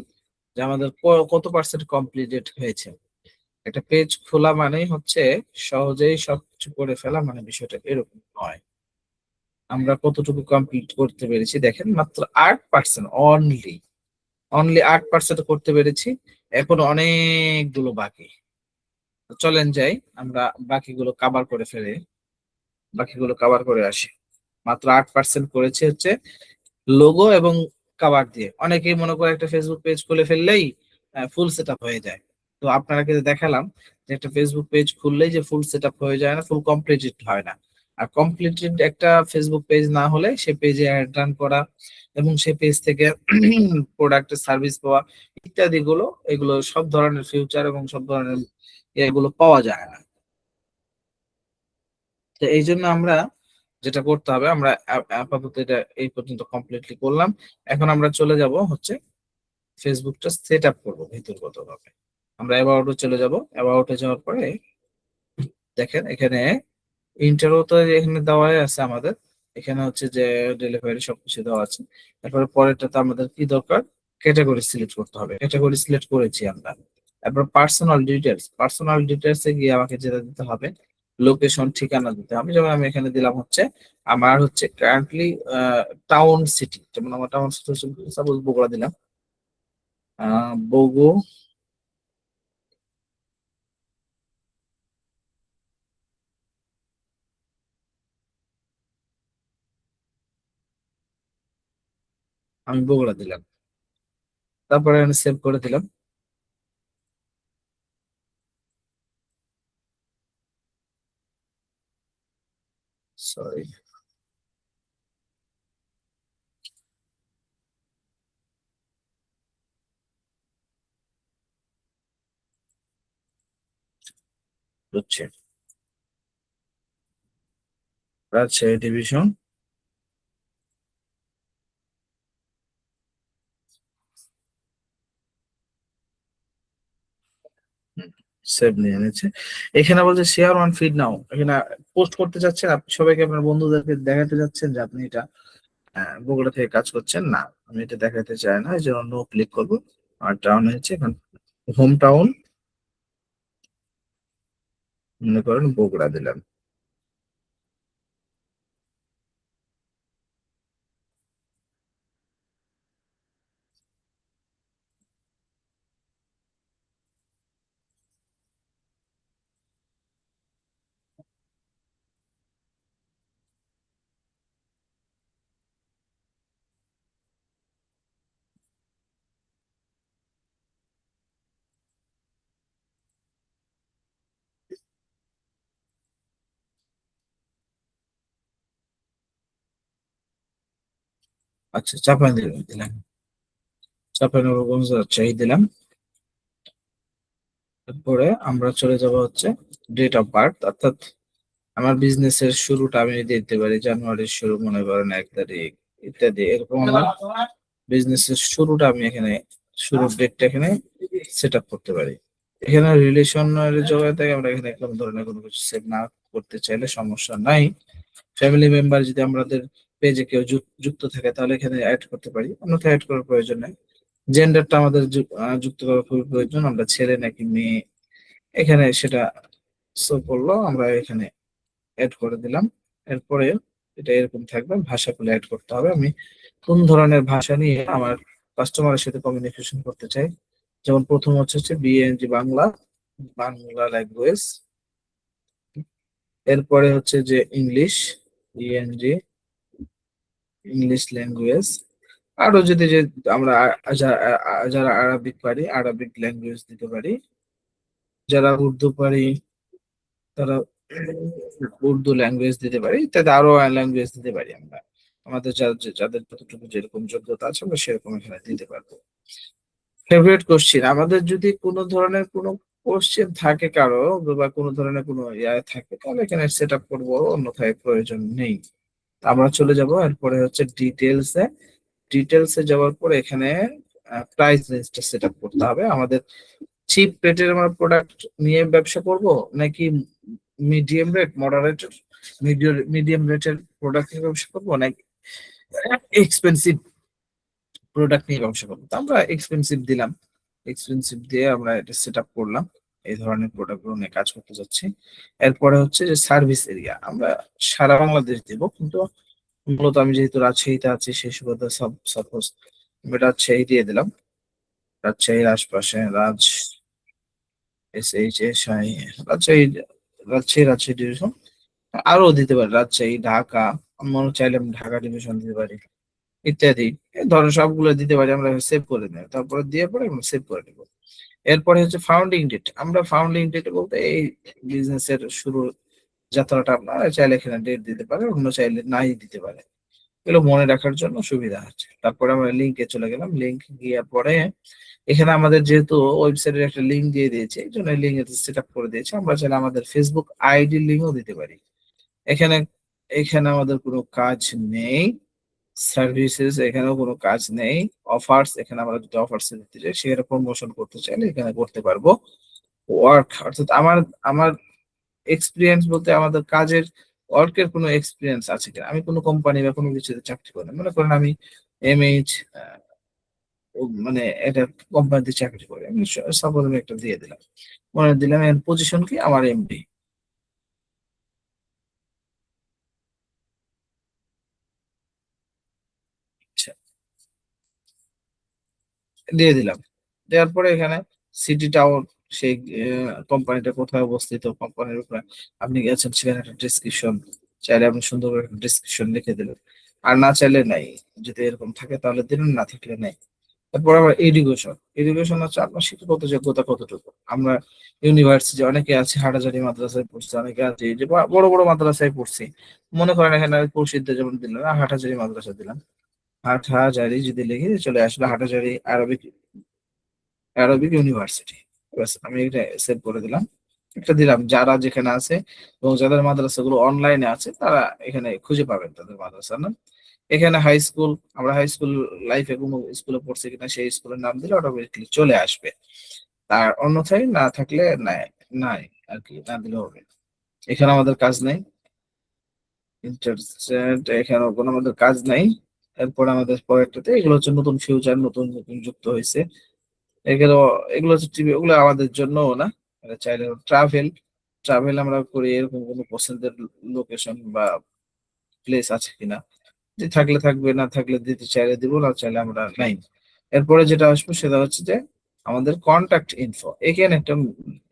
যে আমাদের কত পার্সেন্ট কমপ্লিটেড হয়েছে। একটা পেজ খোলা মানেই হচ্ছে সহজেই সবকিছু করে ফেলা, মানে বিষয়টা এরকম নয়। আমরা কতটুকু কমপ্লিট করতে পেরেছি দেখেন, মাত্র 8%, অনলি 8% করতে পেরেছি। এখন অনেকগুলো বাকি। তো চলেন যাই, আমরা বাকিগুলো কভার করে আসি। মাত্র 8% করেছে হচ্ছে লোগো এবং কভার দিয়ে। অনেকেই মনে করে একটা ফেসবুক পেজ খুলে ফেললেই ফুল সেট আপ হয়ে যায়। তো আপনাকে দেখালাম যে একটা ফেসবুক পেজ খুললেই যে ফুল সেট আপ হয়ে যায় না, ফুল কমপ্লিটেড হয় না। আর কমপ্লিটেড একটা ফেসবুক পেজ না হলে সে পেজে অ্যাড রান করা এবং সে পেজ থেকে প্রোডাক্টের সার্ভিস পাওয়া ইত্যাদি গুলো, এগুলো সব ধরনের ফিউচার এবং সব ধরনের এগুলো পাওয়া যায় না। তো এই জন্য আমরা যেটা করতে হবে, আমরা আপাতত এটা এই পর্যন্ত কমপ্লিটলি করলাম। এখন আমরা চলে যাব হচ্ছে ফেসবুকটা সেট আপ করবো ভিতরগত ভাবে। আমরা অ্যাবাউটে চলে যাব। অ্যাবাউটে যাওয়ার পরে দেখেন এখানে ইন্টারও তো এখানে দেওয়াই আছে আমাদের। এখানে হচ্ছে যে ডেলিভারি সবকিছু দেওয়া আছে। তারপরে পরেরটাতে আমাদের কি দরকার, ক্যাটাগরি সিলেক্ট করতে হবে। ক্যাটাগরি সিলেক্ট করেছি আমরা। তারপর পার্সোনাল ডিটেলস এ গিয়ে আমাকে যেটা দিতে হবে, লোকেশন, ঠিকানা দিতে হবে। যেমন আমি এখানে দিলাম হচ্ছে আমার হচ্ছে কারেন্টলি টাউন সিটি, যেমন আমার টাউন সিটি হচ্ছে সাপোজ বগুড়া দিলাম। বগু, আমি বগুড়া দিলাম। তারপরে আমি সেভ করে দিলাম। সরি, হচ্ছে রাজশাহী ডিভিশন। সেভ নিয়ে নিচ্ছে। এখানে বলছে শেয়ার ওয়ান ফিড নাও, এখানে পোস্ট করতে চাচ্ছেন আপনি, সবাইকে আপনার বন্ধুদেরকে দেখাতে যাচ্ছেন যে আপনি এটা বগুড়া থেকে কাজ করছেন। না, আমি এটা দেখাতে চাই না, এই জন্য নো ক্লিক করবো। আর টাউন হচ্ছে এখন হোম টাউন, মনে করেন বগুড়া দিলাম। আচ্ছা, চাঁপাইনবাবগঞ্জ দিলাম, চাঁপাইনবাবগঞ্জ রাজশাহী দিলাম। তারপরে আমরা চলে যাব হচ্ছে ডেট অফ বার্থ, অর্থাৎ আমার বিজনেসের শুরুটা আমি দিতে পারি জানুয়ারির শুরু, মনে করেন 1 তারিখ ইত্যাদি, এরকম আমার বিজনেসের শুরুটা আমি এখানে, শুরুর ডেটটা এখানে সেট আপ করতে পারি। এখানে রিলেশনের জগতে থেকে আমরা এখানে কোনো ধরনের কোনো কিছু সেট না করতে চাইলে সমস্যা নাই। ফ্যামিলি মেম্বার যদি আমাদের পেজে কেউ যুক্ত থাকে তাহলে এখানে অ্যাড করতে পারি, অন্যথায় অ্যাড করার প্রয়োজন নেই। জেন্ডারটা আমাদের যুক্ত করা খুবই প্রয়োজন, আমরা ছেলে নাকি মেয়ে এখানে সেটা শো করলো, আমরা এখানে অ্যাড করে দিলাম। এরপরে এটা এরকম থাকবে, ভাষাগুলো অ্যাড করতে হবে। আমি কোন ধরনের ভাষা নিয়ে আমার কাস্টমারের সাথে কমিউনিকেশন করতে চাই, যেমন প্রথম হচ্ছে বিএনজি বাংলা, বাংলা ল্যাঙ্গুয়েজ। এরপরে হচ্ছে যে ইংলিশ, ইএনজি ইংলিশ ল্যাঙ্গুয়েজ। আরো যদি যে আমরা যারা আরবিক পারি আরবিক ল্যাঙ্গুয়েজ দিতে পারি, যারা উর্দু পারি তারা উর্দু ল্যাঙ্গুয়েজ দিতে পারি, ইত্যাদি আরো ল্যাঙ্গুয়েজ দিতে পারি আমরা। আমাদের যাদের যতটুকু যেরকম যোগ্যতা আছে আমরা সেরকম এখানে দিতে পারবো। ফেভারিট কোশ্চেন, আমাদের যদি কোনো ধরনের কোনো কোশ্চেন থাকে কারো, বা কোনো ধরনের কোনো থাকে তাহলে এখানে সেট আপ করবো, অন্যথায় প্রয়োজন নেই। আমরা চলে যাব এরপরে হচ্ছে ডিটেলস এ। ডিটেলস এ যাওয়ার পরে এখানে প্রাইস রেঞ্জটা সেট আপ করতে হবে আমাদের। চিপ রেটের আমরা প্রোডাক্ট নিয়ে ব্যবসা করব, নাকি মিডিয়াম রেট, মডারেট, মিডিয়াম রেটের প্রোডাক্ট নিয়ে ব্যবসা করবো, নাকি এক্সপেন্সিভ প্রোডাক্ট নিয়ে ব্যবসা করবো? তো আমরা এক্সপেন্সিভ দিলাম, এক্সপেন্সিভ দিয়ে আমরা এটা সেট আপ করলাম। এই ধরনের প্রোডাক্ট গুলো নিয়ে কাজ করতে যাচ্ছি। এরপরে হচ্ছে যে সার্ভিস এরিয়া, আমরা সারা বাংলাদেশ দেব, কিন্তু মূলত আমি যেহেতু রাজশাহীতে আছি সেই সুবাদে সাপোজ আমি রাজশাহী দিয়ে দিলাম। রাজশাহীর আশপাশে S H S I, Rajshahi, Rajshahi division, আরো দিতে পারি রাজশাহী, ঢাকা, আমি মনে চাইলে আমি ঢাকা ডিভিশন দিতে পারি ইত্যাদি। এই ধরনের সবগুলো দিতে পারি, আমরা সেভ করে নেব, তারপরে দিয়ে পরে আমরা সেভ করে নেব। এরপরে হচ্ছে ফাউন্ডিং ডেট, আমরা ফাউন্ডিং ডেট বলতে এই বিজনেসের শুরু যাত্রাটা আপনারা চাইলে এখানে ডেট দিতে পারে, অন্য চাইলে নাই দিতে পারে, এগুলো মনে রাখার জন্য সুবিধা আছে। তারপরে আমরা লিঙ্কে চলে গেলাম, লিঙ্ক গিয়ে পরে এখানে আমাদের যেহেতু ওয়েবসাইটের একটা লিঙ্ক দিয়ে দিয়েছে এই জন্য লিঙ্ক সেট আপ করে দিয়েছে, আমরা চাইলে আমাদের ফেসবুক আইডি লিঙ্কও দিতে পারি। এখানে এখানে আমাদের কোনো কাজ নেই, সার্ভিসেস এখানেও কোনো কাজ নেই, অফার্স এখানে আমরা যদি অফার্স দিতে চাই সেটা প্রমোশন করতে চাইলে এখানে করতে পারবো। ওয়ার্ক অর্থাৎ আমার আমার এক্সপিরিয়েন্স বলতে আমাদের কাজের ওয়ার্কের কোনো এক্সপিরিয়েন্স আছে কিনা, আমি কোনো কোম্পানি বা কোনো কিছুতে চাকরি করি না, মনে করেন আমি এমএইচ মানে এটা কোম্পানিতে চাকরি করি, আমি সাপোজ আমি একটা দিয়ে দিলাম, মনে দিলাম এর পজিশন কি আমার এমডি, দিয়ে দিলাম। দেওয়ার পরে এখানে সিটি টাউন, সেই কোম্পানিটা কোথায় অবস্থিত, কোম্পানির উপরে আপনি গেছেন সেখানে একটা ডিসক্রিপশন, চাইলে আপনি সুন্দর করে একটা ডিসক্রিপশন লিখে দিলেন, আর না চাইলে নাই, যদি এরকম থাকে তাহলে দিলেন, না থাকলে নাই। তারপর আবার এডুকেশন, এডুকেশন হচ্ছে আপনার শিক্ষাগত যোগ্যতা কতটুকু। আমরা ইউনিভার্সিটি অনেকে আছে হাটাজারি মাদ্রাসায় পড়ছে, অনেকে আছে যে বড় বড় মাদ্রাসায় পড়ছি, মনে করেন এখানে প্রসিদ্ধ যেমন দিলাম হাটাজারি মাদ্রাসা দিলাম, হাটহাজারি যদি লিখে চলে আসলে হাটহাজারি আরবিক, আরবিক ইউনিভার্সিটি। ব্যাস আমি এটা সেভ করে দিলাম, একটা দিলাম। যারা যেখানে আছে এবং যাদের মাদ্রাসাগুলো অনলাইনে আছে তারা এখানে খুঁজে পাবেন তাদের মাদ্রাসা নাম। এখানে হাই স্কুল, আমরা হাই স্কুল লাইফে কোনো স্কুলে পড়ছি কিনা সেই স্কুলের নাম দিলে অটোমেটিকলি চলে আসবে, আর অন্যথায় না থাকলে নাই, নাই আর কি, না দিলে হবে। এখানে আমাদের কাজ নেই, ইন্টারসেট এখানেও কোনো আমাদের কাজ নাই। এরপর আমাদের পরেরটাতে এগুলো হচ্ছে নতুন ফিউচার, নতুন নতুন যুক্ত হয়েছে এগুলো, এগুলো হচ্ছে টিভি, ওগুলো আমাদের জন্য না, এটা চাইলে ট্রাভেল, ট্রাভেল আমরা করি, এরকম কোনো পছন্দের লোকেশন বা প্লেস আছে কিনা, যে থাকলে থাকবে, না থাকলে দিতে চাইলে দিব, না চাইলে আমরা নাই। এরপরে যেটা আসবো সেটা হচ্ছে যে আমাদের কন্টাক্ট ইনফো, এখানে একটা,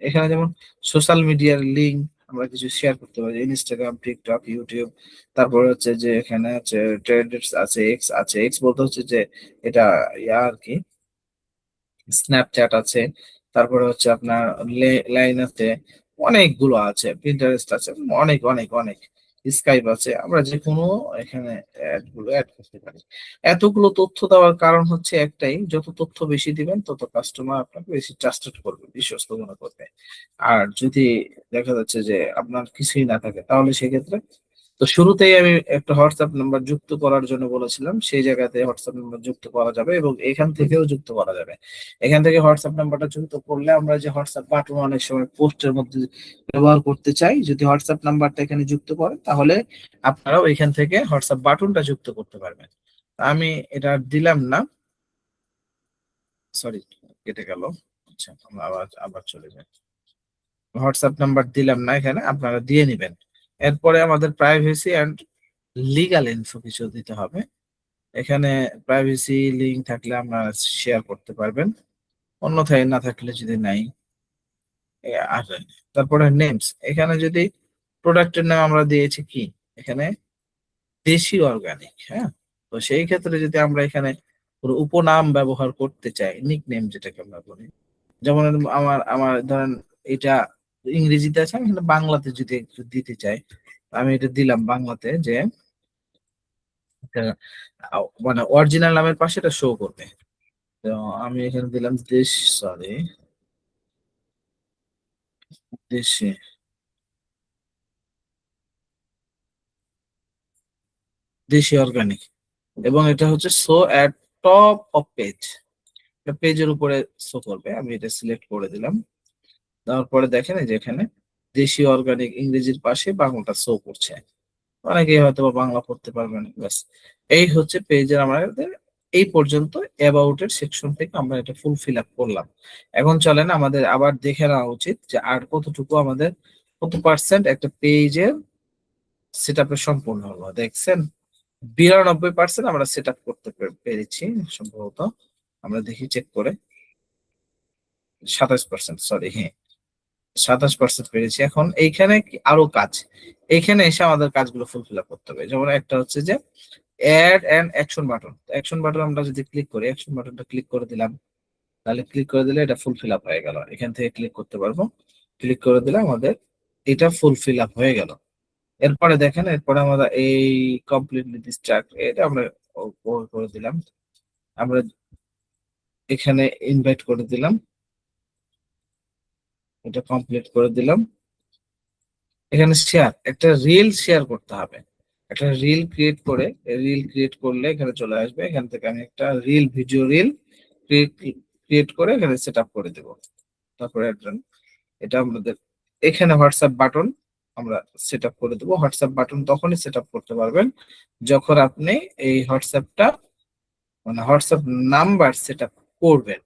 এখানে যেমন সোশ্যাল মিডিয়ার লিঙ্ক আমরা কিছু শেয়ার করতে পারি, ইনস্টাগ্রাম, টিকটক, ইউটিউব। তারপরে হচ্ছে যে এখানে হচ্ছে ট্রেন্ডস আছে, এক্স আছে, এক্স বলতে হচ্ছে যে এটা ইয়া আর কি, স্ন্যাপচ্যাট আছে, তারপরে হচ্ছে আপনার লাইন আছে, অনেকগুলো আছে, প্রিন্টারেস্ট আছে, অনেক অনেক অনেক। স্কাইপ আছে, আমরা যে কোনো এখানে অ্যাড করতে পারি। এতগুলো তথ্য দেওয়ার কারণ হচ্ছে একটাই, যত তথ্য বেশি দিবেন তত কাস্টমার আপনাকে বেশি ট্রাস্টেড করবে, বিশ্বস্ত মনে করবে। আর যদি দেখা যাচ্ছে যে আপনার কিছুই না থাকে, তাহলে সেক্ষেত্রে তো শুরুতেই আমি একটা হোয়াটসঅ্যাপ নাম্বার যুক্ত করার জন্য বলেছিলাম, সেই জায়গাতে হোয়াটসঅ্যাপ নাম্বার যুক্ত করা যাবে এবং এখান থেকেও যুক্ত করা যাবে। এখান থেকে হোয়াটসঅ্যাপ নাম্বারটা যুক্ত করলে আমরা যে হোয়াটসঅ্যাপ বাটন অনেক সময় পোস্টের মধ্যে ব্যবহার করতে চাই, যদি হোয়াটসঅ্যাপ নাম্বারটা এখানে যুক্ত করেন তাহলে আপনারাও এখান থেকে হোয়াটসঅ্যাপ বাটনটা যুক্ত করতে পারবেন। আমি এটা আর দিলাম না, সরি, কেটে গেল। আচ্ছা, আমরা আবার আবার চলে যাই। হোয়াটসঅ্যাপ নাম্বার দিলাম না, এখানে আপনারা দিয়ে নেবেন। এরপরে আমাদের প্রাইভেসি এন্ড লিগাল ইনফো কিছু দিতে হবে। এখানে প্রাইভেসি লিংক থাকলে আপনারা শেয়ার করতে পারবেন, অন্যথায় না থাকলে যদি নাই। আর তারপরে নেমস, এখানে যদি প্রোডাক্টের নাম আমরা দিয়েছি কি এখানে দেশি অর্গানিক, হ্যাঁ। তো সেই ক্ষেত্রে যদি আমরা এখানে পুরো উপনাম ব্যবহার করতে চাই, নিক নেম যেটাকে আমরা বলি, যেমন আমার আমার ধরেন এটা ইংরেজিতে আছে, আমি এখানে বাংলাতে যদি একটু দিতে চাই, আমি এটা দিলাম বাংলাতে যে এটা, মানে অরিজিনাল নামের পাশে এটা শো করবে। তো আমি এখানে দিলাম দেশ, সরি, দেশি, দেশি অর্গানিক, এবং এটা হচ্ছে show at top of page, পেজের উপরে শো করবে। আমি এটা সিলেক্ট করে দিলাম। তারপরে দেখেন এই যে এখানে দেশি অর্গানিক ইংরেজির পাশে বাংলাটা শো করছে। অনেকেই হয়তো বা বাংলা পড়তে পারবেন, ব্যাস। এই হচ্ছে পেজের আমাদের এই পর্যন্ত অ্যাবাউট এর সেকশন থেকে আমরা এটা ফুল ফিল আপ করলাম। এখন চলেন আমাদের আবার দেখে নেওয়া উচিত যে আর কতটুকু আমাদের, কত পার্সেন্ট একটা পেজের সেট আপে সম্পূর্ণ হলো। দেখছেন 92% আমরা সেট আপ করতে পেরেছি সম্ভবত। আমরা দেখি চেক করে, 27%, সরি, হ্যাঁ 27% পেরেছি। এখন এইখানে আরো কাজ, এইখানে এসে আমাদের কাজগুলো ফুলফিল আপ করতে হবে। যেমন একটা হচ্ছে যে add and action button. Action button আমরা যদি ক্লিক করি, অ্যাকশন বাটনটা ক্লিক করে দিলাম, তাহলে ক্লিক করে দিলে এটা ফুলফিল আপ হয়ে গেল। এখান থেকে ক্লিক করতে পারবো, ক্লিক করে দিলে আমাদের এটা ফুলফিল আপ হয়ে গেল। এরপরে দেখেন, এরপরে আমরা এই কমপ্লিটলি দিস চার্ট, এটা আমরা করে দিলাম। আমরা এখানে ইনভাইট করে দিলাম, এটা কমপ্লিট করে দিলাম। এখানে শেয়ার, একটা রিল শেয়ার করতে হবে। একটা রিল ক্রিয়েট করে, রিল ক্রিয়েট করলে এখানে চলে আসবে। এখান থেকে আমি একটা রিল, ভিডিও রিল ক্রিয়েট করে এখানে সেট আপ করে দেবো। তারপরে এটা আমাদের এখানে হোয়াটসঅ্যাপ বাটন আমরা সেট আপ করে দেবো। হোয়াটসঅ্যাপ বাটন তখনই সেট আপ করতে পারবেন যখন আপনি এই হোয়াটসঅ্যাপটা, মানে হোয়াটসঅ্যাপ নাম্বার সেট আপ করবেন।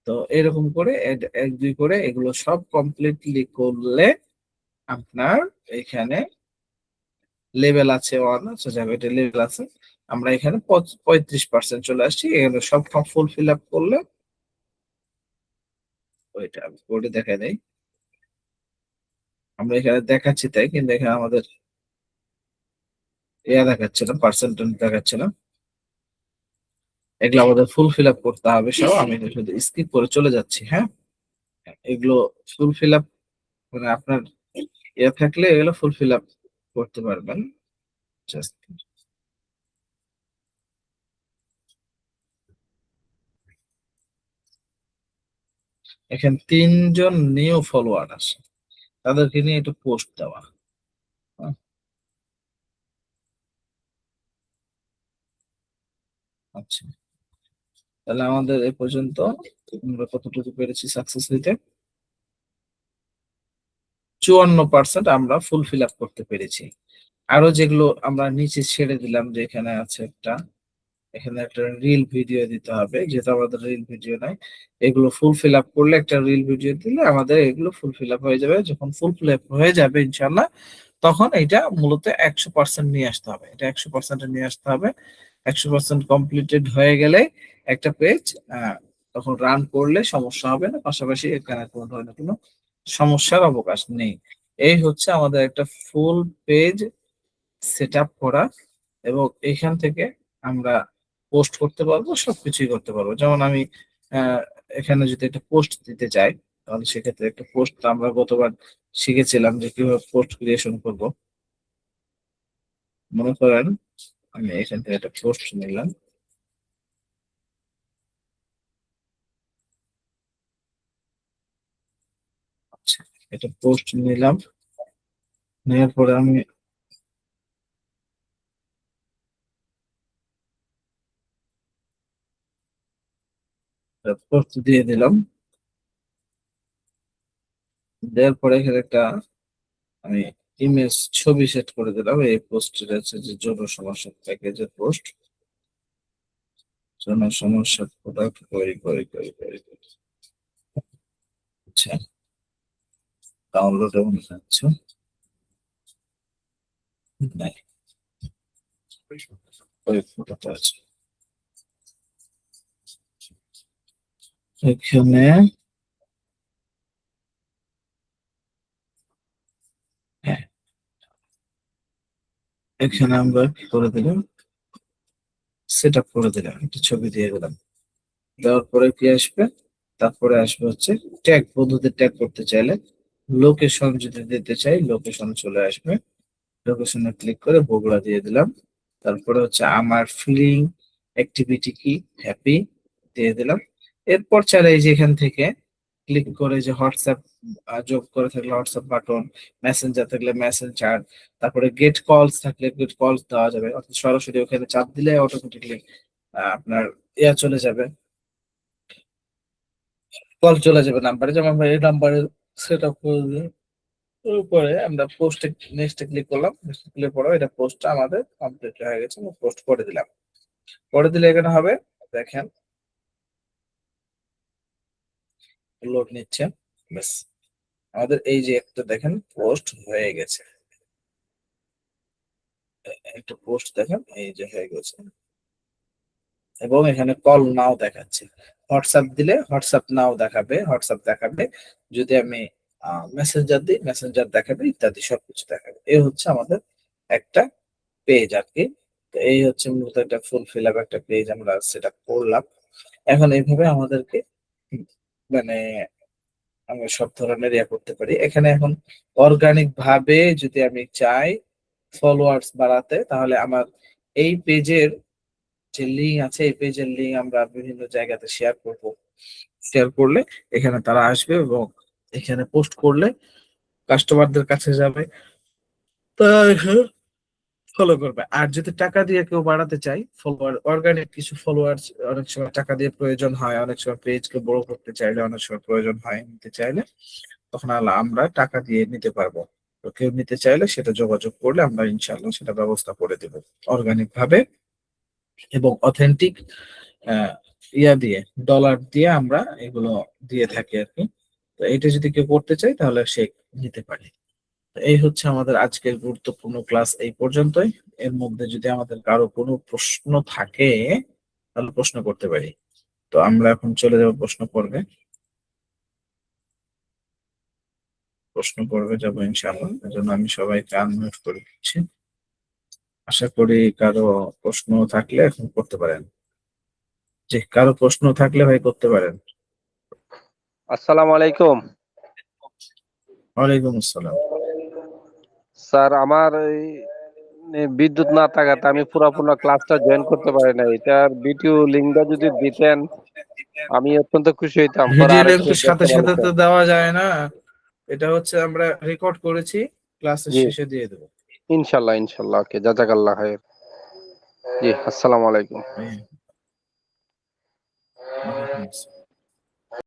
তো এরকম করে এক দুই করে এগুলো সব কমপ্লিটলি করলে আপনার এখানে লেভেল আছে 1, আচ্ছা যাবে, এটা লেভেল আছে। আমরা এখানে 35% চলে আসছি। এখানে সব ফুল ফিল আপ করলে, ওইটা আমি কোডে দেখাই দেই, আমরা এখানে দেখাচ্ছি তাই, কিন্তু এখানে আমাদের দেখাচ্ছে না, পার্সেন্টেজ দেখাচ্ছে না। এগুলো আমাদের ফুল ফিল আপ করতে হবে সব। আমি এটা শুধু স্কিপ করে চলে যাচ্ছি, হ্যাঁ। এগুলো ফুল ফিল আপ, মানে আপনার থাকলে এগুলো ফুল ফিল আপ করতে পারবেন। জাস্ট এখানে 3 জন নিউ ফলোয়ার আছে, তাদেরকে নিয়ে একটু পোস্ট দেওয়া, হ্যাঁ? আচ্ছা, তাহলে আমাদের এ পর্যন্ত আমরা কতটুকু পেরেছি সাকসেস হইতে, 54% আমরা ফুল ফিল আপ করতে পেরেছি। আরো যেগুলো আমরা নিচে ছেড়ে দিলাম, যে এখানে আছে একটা, এখানে একটা রিল ভিডিও দিতে হবে, যেহেতু আমাদের রিল ভিডিও নাই। এগুলো ফুল ফিল আপ করলে একটা রিল ভিডিও দিলে আমাদের এগুলো ফুল ফিল আপ হয়ে যাবে। যখন ফুল ফিল আপ হয়ে যাবে ইনশাল্লাহ, তখন এটা মূলত 100% নিয়ে আসতে হবে। এটা 100% নিয়ে আসতে হবে। 100% কমপ্লিটেড হয়ে গেলে একটা পেজ তখন রান করলে সমস্যা হবে না। পাশাপাশি এখানে কোনো ধরনের কোনো সমস্যার অবকাশ নেই। এই হচ্ছে আমাদের একটা ফুল পেজ সেট আপ করা, এবং এখান থেকে আমরা পোস্ট করতে পারবো, সবকিছুই করতে পারবো। যেমন আমি আহ, এখানে যদি একটা পোস্ট দিতে চাই, তাহলে সেক্ষেত্রে একটা পোস্ট আমরা গতবার শিখেছিলাম যে কিভাবে পোস্ট ক্রিয়েশন করব। মনে করেন আমি এখান থেকে একটা পোস্ট নিলাম, আচ্ছা এটা পোস্ট নিলাম, নেওয়ার পরে আমি পোস্ট দিয়ে দিলাম, দেওয়ার পরে এখানে একটা আমি ইমেজ ছবি সেট করে দিলাম। এই পোস্টের আছে যে জনসমস্যা প্যাকেজের পোস্ট, জনসমস্যা প্রোডাক্ট করি। আচ্ছা ডাউনলোড এবং আচ্ছা নাই, ওই ফটোটা আছে এখানে। হ্যাঁ, এখানে আমরা কি করে দিলাম, সেট আপ করে দিলাম, একটা ছবি দিয়ে দিলাম। দেওয়ার পরে কি আসবে, তারপরে আসবে হচ্ছে ট্যাগ, বন্ধুদের ট্যাগ করতে চাইলে লোকেশন যদি দিতে চাই লোকেশন চলে আসবে, লোকেশনে ক্লিক করে বগুড়া দিয়ে দিলাম। তারপরে হচ্ছে আমার ফিলিং অ্যাক্টিভিটি কি, হ্যাপি দিয়ে দিলাম। এরপর চাইলে এই যে এখান থেকে ক্লিক করে যে হোয়াটসঅ্যাপ যোগ করে থাকলে হোয়াটসঅ্যাপ বাটন, মেসেঞ্জার থাকলে মেসেঞ্জার, তারপরে গেট কলস থাকলে গেট কলস দেওয়া যাবে, অর্থাৎ সরাসরি ওখানে চাপ দিলে অটোমেটিকলি আপনার চলে যাবে, কল চলে যাবে নাম্বারে, যেমন আমরা এই নাম্বারে সেট আপ করে দিই। পরে আমরা পোস্টে নেক্সটে ক্লিক করলাম, নেক্সটে ক্লিক করা এটা পোস্টটা আমাদের কমপ্লিট হয়ে গেছে, আমরা পোস্ট করে দিলাম। করে দিলে এখানে হবে, দেখেন লোড নিচ্ছে, ব্যাস আমাদের এই যে একটা দেখেন পোস্ট হয়ে গেছে, একটা পোস্ট দেখেন এই যে হয়ে গেছে, এবং এখানে কল নাও দেখাচ্ছে। হোয়াটসঅ্যাপ দিলে হোয়াটসঅ্যাপ নাও দেখাবে, হোয়াটসঅ্যাপ দেখাবে, যদি আমি মেসেঞ্জার দিই মেসেঞ্জার দেখাবে, ইত্যাদি সবকিছু দেখাবে। এই হচ্ছে আমাদের একটা পেজ আর কি। তো এই হচ্ছে মূলত একটা ফুল ফিল আপ একটা পেজ আমরা সেটা করলাম। এখন এইভাবে আমাদেরকে উম মানে আমরা সব ধরনের ইয়া করতে পারি। এখানে এখন অর্গানিক ভাবে যদি আমি চাই ফলোয়ার্স বাড়াতে, তাহলে আমার এই পেজের যে লিঙ্ক আছে, এই পেজের লিঙ্ক আমরা বিভিন্ন জায়গাতে শেয়ার করব। শেয়ার করলে এখানে তারা আসবে এবং এখানে পোস্ট করলে কাস্টমারদের কাছে যাবে, তারা এখানে ফলো করবে। আর যদি টাকা দিয়ে কেউ বাড়াতে চাই ফলোয়ার, অর্গানিক কিছু ফলোয়ার, অনেক সময় টাকা দিয়ে প্রয়োজন হয়, অনেক সময় পেজকে বড় করতে চাইলে অনেক সময় প্রয়োজন হয়, নিতে চাইলে তখন আমরা টাকা দিয়ে নিতে পারবো। তো কেউ নিতে চাইলে সেটা যোগাযোগ করলে আমরা ইনশাল্লাহ সেটা ব্যবস্থা করে দেব অর্গানিক ভাবে এবং অথেন্টিক ইয়া দিয়ে, ডলার দিয়ে আমরা এগুলো দিয়ে থাকি আর কি। তো এটা যদি কেউ করতে চায় তাহলে সে নিতে পারে। তো এই হচ্ছে আমাদের আজকের গুরুত্বপূর্ণ ক্লাস এই পর্যন্তই। এর মধ্যে যদি আমাদের কারো কোনো প্রশ্ন থাকে তাহলে প্রশ্ন করতে পারি। তো আমরা এখন চলে যাব প্রশ্ন পর্বে, প্রশ্ন পর্বে যাবো ইনশাআল্লাহ। এজন্য আমি সবাইকে আনমিউট করে দিচ্ছি। আশা করি কারো প্রশ্ন থাকলে এখন করতে পারেন। যে কারো প্রশ্ন থাকলে ভাই করতে পারেন। আসসালামু আলাইকুম ওয়ালাইকুম আসসালাম। স্যার। আমার বিদ্যুৎ না থাকাতে আমি পুরোপুরি ক্লাসটা জয়েন করতে পারি না। এটার ভিডিও লিঙ্কটা যদি দিতেন আমি অত্যন্ত খুশি হইতাম, পরে ভিডিও লিংক আরেকটু তো সাথে দেখতে সাথে পারতাম। তো দেওয়া যায় না, এটা হচ্ছে আমরা রেকর্ড করেছি, ক্লাসের জি, শেষে দিয়ে দেবো। ইনশাল্লাহ ইনশাল্লাহ। ওকে, জাজাকাল্লাহ খায়ের। জি, আসসালামু আলাইকুম। ওয়ালাইকুম আসসালাম।